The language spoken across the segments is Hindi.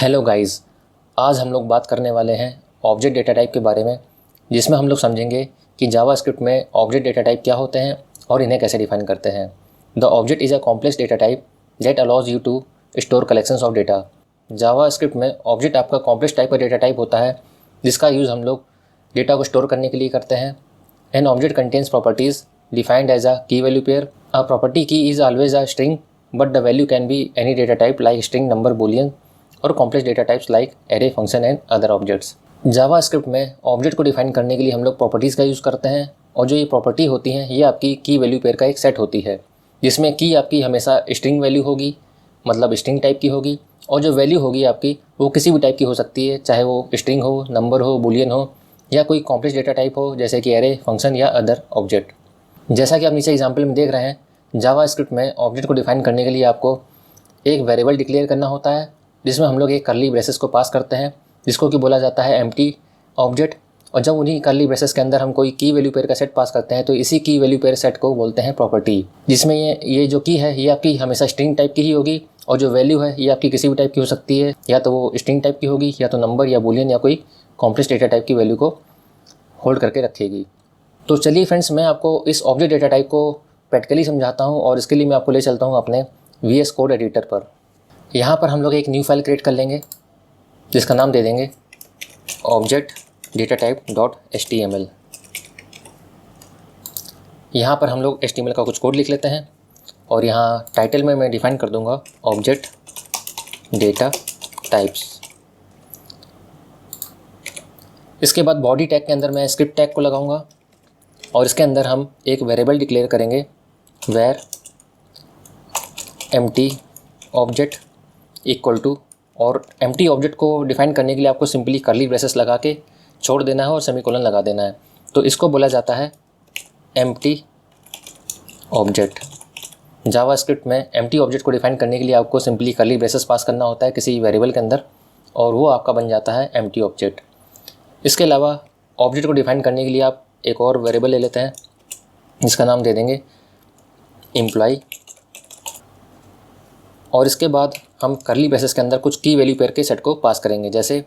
हेलो गाइस, आज हम लोग बात करने वाले हैं ऑब्जेक्ट डेटा टाइप के बारे में, जिसमें हम लोग समझेंगे कि जावास्क्रिप्ट में ऑब्जेक्ट डेटा टाइप क्या होते हैं और इन्हें कैसे डिफाइन करते हैं। The object is a complex data type that allows you to store collections of data. JavaScript में ऑब्जेक्ट आपका कॉम्प्लेक्स टाइप का डेटा टाइप होता है, जिसका यूज़ हम लोग डेटा को स्टोर करने के लिए करते हैं। An object contains properties defined as a key value pair. A property key is always a string, but the value can be any data type like string, number, boolean और complex data types like array, function and other objects. JavaScript में ऑब्जेक्ट को डिफाइन करने के लिए हम लोग प्रॉपर्टीज़ का यूज़ करते हैं, और जो ये प्रॉपर्टी होती हैं ये आपकी की वैल्यू पेयर का एक सेट होती है, जिसमें की आपकी हमेशा स्ट्रिंग वैल्यू होगी, मतलब स्ट्रिंग टाइप की होगी, और जो वैल्यू होगी आपकी वो किसी भी टाइप की हो सकती है, चाहे वो स्ट्रिंग हो, नंबर हो, बूलियन हो, या कोई कॉम्प्लेक्स डेटा टाइप हो जैसे कि एरे, फंक्शन या अदर ऑब्जेक्ट। जैसा कि आप नीचे एग्जाम्पल में देख रहे हैं, जावास्क्रिप्ट में ऑब्जेक्ट को डिफाइन करने के लिए आपको एक वेरिएबल डिक्लेयर करना होता है, जिसमें हम लोग एक कर्ली ब्रेसेस को पास करते हैं, जिसको कि बोला जाता है एम्प्टी ऑब्जेक्ट। और जब उन्हीं कर्ली ब्रेसेस के अंदर हम कोई की वैल्यू पेयर का सेट पास करते हैं, तो इसी की वैल्यू पेयर सेट को बोलते हैं प्रॉपर्टी, जिसमें ये जो की है ये आपकी हमेशा स्ट्रिंग टाइप की ही होगी, और जो वैल्यू है ये आपकी किसी भी टाइप की हो सकती है, या तो वो स्ट्रिंग टाइप की होगी, या तो नंबर या बूलियन या कोई कॉम्प्लेक्स डेटा टाइप की वैल्यू को होल्ड करके रखेगी। तो चलिए फ्रेंड्स, मैं आपको इस ऑब्जेक्ट डेटा टाइप को प्रैक्टिकली समझाता हूँ, और इसके लिए मैं आपको ले चलता हूँ अपने VS कोड एडिटर पर। यहाँ पर हम लोग एक न्यू फाइल क्रिएट कर लेंगे, जिसका नाम दे देंगे ऑब्जेक्ट डेटा टाइप .html। यहाँ पर हम लोग HTML का कुछ कोड लिख लेते हैं, और यहाँ टाइटल में मैं डिफाइन कर दूँगा ऑब्जेक्ट डेटा टाइप्स। इसके बाद बॉडी टैग के अंदर मैं स्क्रिप्ट टैग को लगाऊंगा, और इसके अंदर हम एक वेरिएबल डिक्लेयर करेंगे var empty object equal to, और एम्प्टी ऑब्जेक्ट को डिफाइन करने के लिए आपको सिंपली कर्ली ब्रेसेस लगा के छोड़ देना है और सेमीकोलन लगा देना है। तो इसको बोला जाता है एम्प्टी ऑब्जेक्ट। जावास्क्रिप्ट में एम्प्टी ऑब्जेक्ट को डिफाइन करने के लिए आपको सिंपली कर्ली ब्रेसेस पास करना होता है किसी वेरिएबल के अंदर, और वो आपका बन जाता है एम्प्टी ऑब्जेक्ट। इसके अलावा ऑब्जेक्ट को डिफाइन करने के लिए आप एक और वेरिएबल ले लेते हैं, जिसका नाम दे देंगे एम्प्लॉय, और इसके बाद हम कर्ली ब्रेसेस के अंदर कुछ की वैल्यू पेयर के सेट को पास करेंगे, जैसे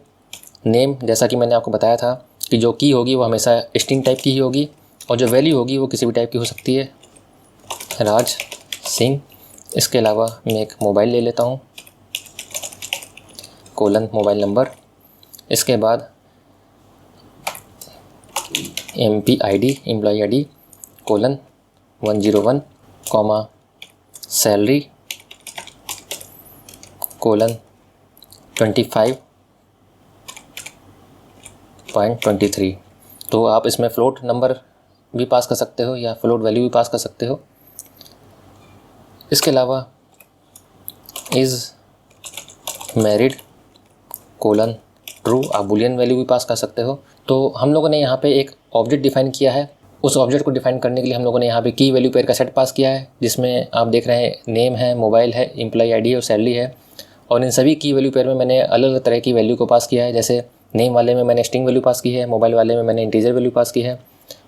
नेम, जैसा कि मैंने आपको बताया था कि जो की होगी वो हमेशा स्ट्रिंग टाइप की ही होगी, और जो वैल्यू होगी वो किसी भी टाइप की हो सकती है, राज सिंह। इसके अलावा मैं एक मोबाइल ले लेता हूँ, कोलन मोबाइल नंबर। इसके बाद MPID employ ID colon 101 comma salary colon 25.23। तो आप इसमें फ्लोट नंबर भी पास कर सकते हो या फ्लोट वैल्यू भी पास कर सकते हो। इसके अलावा इज़ मैरिड कोलन ट्रू, आप बुलियन वैल्यू भी पास कर सकते हो। तो हम लोगों ने यहाँ पे एक ऑब्जेक्ट डिफाइन किया है। उस ऑब्जेक्ट को डिफाइन करने के लिए हम लोगों ने यहाँ पे की वैल्यू पेयर का सेट पास किया है, जिसमें आप देख रहे हैं नेम है, मोबाइल है, एम्प्लॉय ID है और सैलरी है। और इन सभी की वैल्यू पेयर में मैंने अलग अलग तरह की वैल्यू को पास किया है, जैसे नेम वाले में मैंने स्ट्रिंग वैल्यू पास की है, मोबाइल वाले में मैंने इंटीजर वैल्यू पास की है,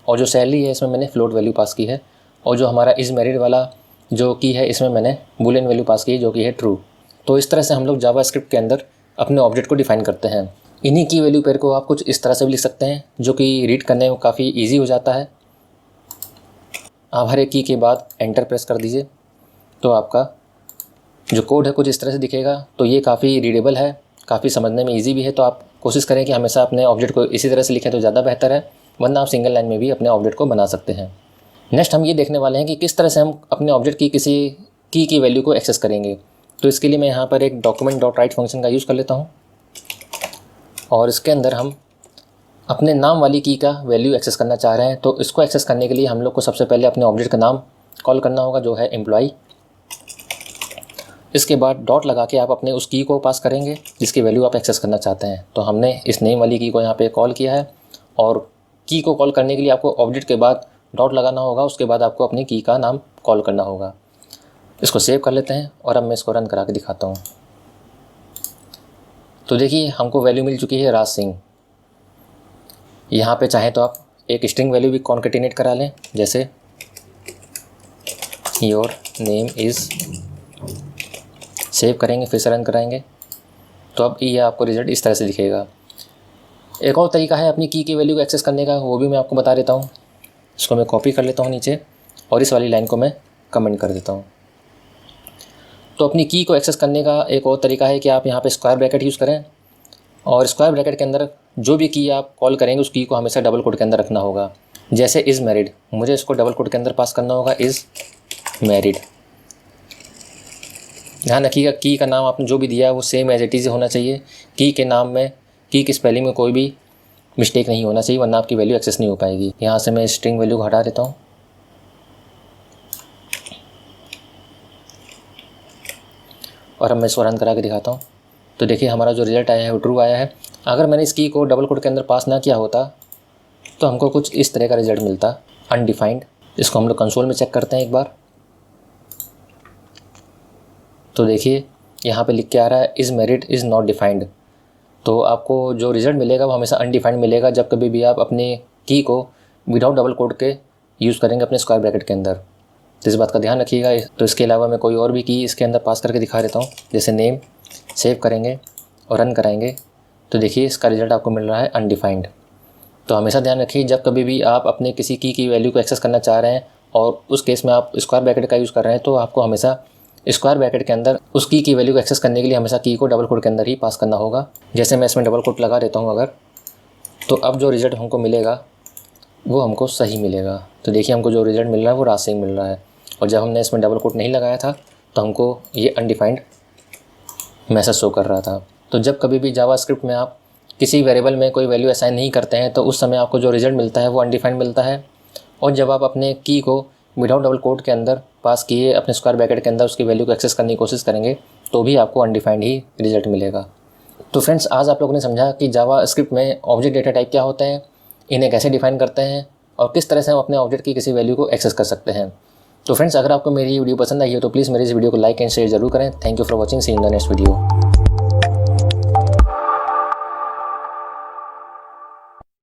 और जो सैलरी है इसमें मैंने फ्लोट वैल्यू पास की है, और जो हमारा इज़ मैरिड वाला जो की है इसमें मैंने बूलियन वैल्यू पास की है, जो कि है ट्रू। तो इस तरह से हम लोग जावास्क्रिप्ट के अंदर अपने ऑब्जेक्ट को डिफाइन करते हैं। इन्हीं की वैल्यू पेयर को आप कुछ इस तरह से भी लिख सकते हैं, जो कि रीड करने में काफ़ी ईजी हो जाता है। आप हर एक की के बाद एंटर प्रेस कर दीजिए, तो आपका जो कोड है कुछ इस तरह से दिखेगा। तो ये काफ़ी रीडेबल है, काफ़ी समझने में ईजी भी है। तो आप कोशिश करें कि हमेशा अपने ऑब्जेक्ट को इसी तरह से लिखें तो ज़्यादा बेहतर है, वरना आप सिंगल लाइन में भी अपने ऑब्जेक्ट को बना सकते हैं। नेक्स्ट हम ये देखने वाले हैं कि किस तरह से हम अपने ऑब्जेक्ट की किसी की वैल्यू को एक्सेस करेंगे। तो इसके लिए मैं यहाँ पर एक document.write फंक्शन का यूज़ कर लेता हूँ, और इसके अंदर हम अपने नाम वाली की का वैल्यू एक्सेस करना चाह रहे हैं। तो इसको एक्सेस करने के लिए हम लोग को सबसे पहले अपने ऑब्जेक्ट का नाम कॉल करना होगा, जो है एम्प्लॉय। इसके बाद डॉट लगा के आप अपने उस की को पास करेंगे जिसकी वैल्यू आप एक्सेस करना चाहते हैं। तो हमने इस नेम वाली की को यहाँ पे कॉल किया है, और की को कॉल करने के लिए आपको ऑब्जेक्ट के बाद डॉट लगाना होगा, उसके बाद आपको अपनी की का नाम कॉल करना होगा। इसको सेव कर लेते हैं, और अब मैं इसको रन करा के दिखाता हूँ। तो देखिए हमको वैल्यू मिल चुकी है राज सिंह। यहाँ पे चाहें तो आप एक स्ट्रिंग वैल्यू भी कॉन्केटिनेट करा लें, जैसे योर नेम इज़, सेव करेंगे फिर से रन कराएंगे, तो अब ये आपको रिज़ल्ट इस तरह से दिखेगा। एक और तरीका है अपनी की वैल्यू को एक्सेस करने का, वो भी मैं आपको बता देता हूँ। इसको मैं कॉपी कर लेता हूँ नीचे और इस वाली लाइन को मैं कमेंट कर देता हूँ। तो अपनी की को एक्सेस करने का एक और तरीका है कि आप यहाँ पे स्क्वायर ब्रैकेट यूज़ करें और स्क्वायर ब्रैकेट के अंदर जो भी की आप कॉल करेंगे उस की को हमेशा डबल कोट के अंदर रखना होगा। जैसे इज़ मैरिड, मुझे इसको डबल कोट के अंदर पास करना होगा, इज़ मैरिड। ध्यान रखिएगा की का नाम आपने जो भी दिया है वो सेम एज इट इज़ होना चाहिए। की के नाम में, की की स्पेलिंग में कोई भी मिस्टेक नहीं होना चाहिए, वरना आपकी वैल्यू एक्सेस नहीं हो पाएगी। यहाँ से मैं स्ट्रिंग वैल्यू को हटा देता हूँ और अब मैं इसको रन करा के दिखाता हूँ। तो देखिए हमारा जो रिज़ल्ट आया है वो ट्रू आया है। अगर मैंने इस की को डबल कोट के अंदर पास ना किया होता तो हमको कुछ इस तरह का रिज़ल्ट मिलता, अनडिफाइंड। इसको हम लोग कंसोल में चेक करते हैं एक बार। तो देखिए यहाँ पे लिख के आ रहा है is married is not defined. तो आपको जो रिज़ल्ट मिलेगा वो हमेशा अनडिफाइंड मिलेगा जब कभी भी आप अपने की को विदाउट डबल कोट के यूज़ करेंगे अपने स्क्वायर ब्रैकेट के अंदर। तो इस बात का ध्यान रखिएगा। तो इसके अलावा मैं कोई और भी की इसके अंदर पास करके दिखा देता हूँ। जैसे नेम, सेव करेंगे और रन कराएंगे तो देखिए इसका रिज़ल्ट आपको मिल रहा है अनडिफाइंड। तो हमेशा ध्यान रखिए जब कभी भी आप अपने किसी की वैल्यू को एक्सेस करना चाह रहे हैं और उस केस में आप स्क्वायर ब्रैकेट का यूज़ कर रहे हैं तो आपको हमेशा स्क्वायर ब्रैकेट के अंदर उस की वैल्यू को एक्सेस करने के लिए हमेशा की को डबल कोट के अंदर ही पास करना होगा। जैसे मैं इसमें डबल कोट लगा देता हूँ अगर, तो अब जो रिज़ल्ट हमको मिलेगा वो हमको सही मिलेगा। तो देखिए हमको जो रिज़ल्ट मिल रहा है वो रात से ही मिल रहा है। और जब हमने इसमें डबल कोट नहीं लगाया था तो हमको ये अनडिफाइंड मैसेज शो कर रहा था। तो जब कभी भी जावास्क्रिप्ट में आप किसी वेरिएबल में कोई वैल्यू असाइन नहीं करते हैं तो उस समय आपको जो रिज़ल्ट मिलता है वो अनडिफाइंड मिलता है। और जब आप अपने की को विदाउट डबल कोट के अंदर पास किए अपने स्क्वायर ब्रैकेट के अंदर उसकी वैल्यू को एक्सेस करने की कोशिश करेंगे तो भी आपको अनडिफाइंड ही रिज़ल्ट मिलेगा। तो फ्रेंड्स आज आप लोगों ने समझा कि जावास्क्रिप्ट में ऑब्जेक्ट डेटा टाइप क्या होते हैं, इन्हें कैसे डिफाइन करते हैं और किस तरह से हम अपने ऑब्जेक्ट की किसी वैल्यू को एक्सेस कर सकते हैं। तो फ्रेंड्स अगर आपको मेरी वीडियो पसंद आई है तो प्लीज़ मेरी इस वीडियो को लाइक एंड शेयर जरूर करें। Thank you for watching, see in the next video.